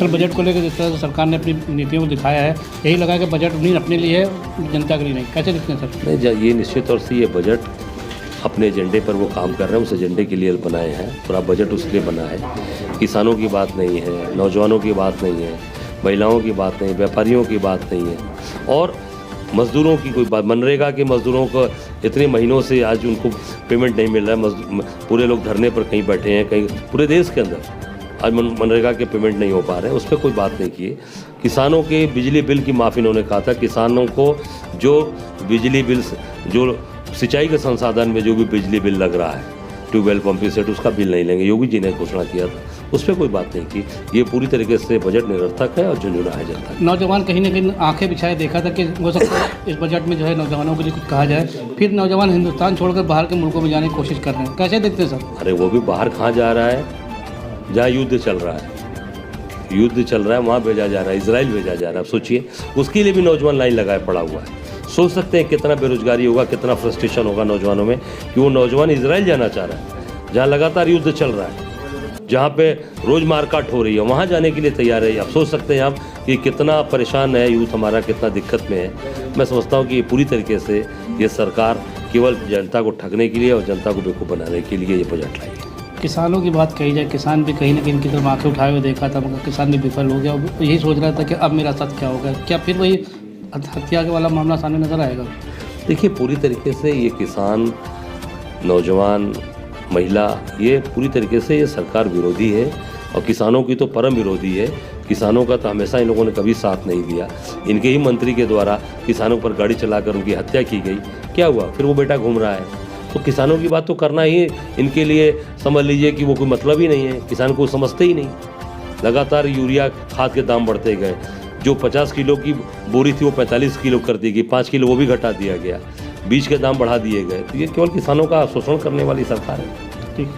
Sir budget को लेकर जिस तरह से सरकार ने अपनी नीतियों को दिखाया है, यही लगा कि बजट नहीं अपने लिए है, जनता के लिए नहीं, कैसे दिखते हैं सर? नहीं, ये निश्चित तौर से ये बजट अपने एजेंडे पर वो काम कर रहे हैं, उस एजेंडे के लिए बनाए हैं। पूरा बजट उसके लिए बना है। किसानों की बात नहीं है, नौजवानों की बात नहीं है, महिलाओं की बात नहीं, व्यापारियों की बात नहीं है, और मज़दूरों की कोई बात। मनरेगा के मज़दूरों को इतने महीनों से आज उनको पेमेंट नहीं मिल रहा है। पूरे लोग धरने पर कहीं बैठे हैं, कहीं पूरे देश के अंदर आज मनरेगा के पेमेंट नहीं हो पा रहे हैं, उस पर कोई बात नहीं की। किसानों के बिजली बिल की माफ़ी इन्होंने कहा था। किसानों को जो बिजली बिल, जो सिंचाई के संसाधन में जो भी बिजली बिल लग रहा है, ट्यूबवेल पंपिंग सेट, उसका बिल नहीं लेंगे। योगी जी ने घोषणा किया था, उस पर कोई बात नहीं की। ये पूरी तरीके से बजट निरर्थक है और झुंझुना है जनता। नौजवान कहीं ना कहीं आंखें बिछाए देखा था कि हो सकता है इस बजट में जो है नौजवानों के लिए कुछ कहा जाए, फिर नौजवान हिंदुस्तान छोड़कर बाहर के मुल्कों में जाने की कोशिश कर रहे हैं, कैसे देखते हैं सर? अरे वो भी बाहर कहाँ जा रहा है, जहाँ युद्ध चल रहा है, युद्ध चल रहा है वहाँ भेजा जा रहा है, इजराइल भेजा जा रहा है। अब सोचिए, उसके लिए भी नौजवान लाइन लगाए पड़ा हुआ है। सोच सकते हैं कितना बेरोजगारी होगा, कितना फ्रस्ट्रेशन होगा नौजवानों में कि वो नौजवान इजराइल जाना चाह रहा है, जहाँ लगातार युद्ध चल रहा है, जहाँ पे रोज़ मारकाट हो रही है, वहाँ जाने के लिए तैयार है। आप सोच सकते हैं आप कि कितना परेशान है यूथ हमारा, कितना दिक्कत में है। मैं समझता हूँ कि पूरी तरीके से ये सरकार केवल जनता को ठगने के लिए और जनता को बेवकूफ़ बनाने के लिए ये बजट लाई है। किसानों की बात कही जाए, किसान भी कहीं ना कहीं इनकी तरफ आंखें उठाए हुए देखा था, मगर किसान भी विफल हो गया। और यही सोच रहा था कि अब मेरा साथ क्या होगा, क्या फिर वही हत्या वाला मामला सामने नजर आएगा? देखिए, पूरी तरीके से ये किसान, नौजवान, महिला, ये पूरी तरीके से ये सरकार विरोधी है और किसानों की तो परम विरोधी है। किसानों का तो हमेशा इन लोगों ने कभी साथ नहीं दिया। इनके ही मंत्री के द्वारा किसानों पर गाड़ी चलाकर उनकी हत्या की गई। क्या हुआ? फिर वो बेटा घूम रहा है। तो किसानों की बात तो करना ही इनके लिए समझ लीजिए कि वो कोई मतलब ही नहीं है। किसान को समझते ही नहीं। लगातार यूरिया खाद के दाम बढ़ते गए। जो 50 किलो की बोरी थी वो 45 किलो कर दी गई, 5 किलो वो भी घटा दिया गया, बीज के दाम बढ़ा दिए गए। तो ये केवल किसानों का शोषण करने वाली सरकार है। ठीक।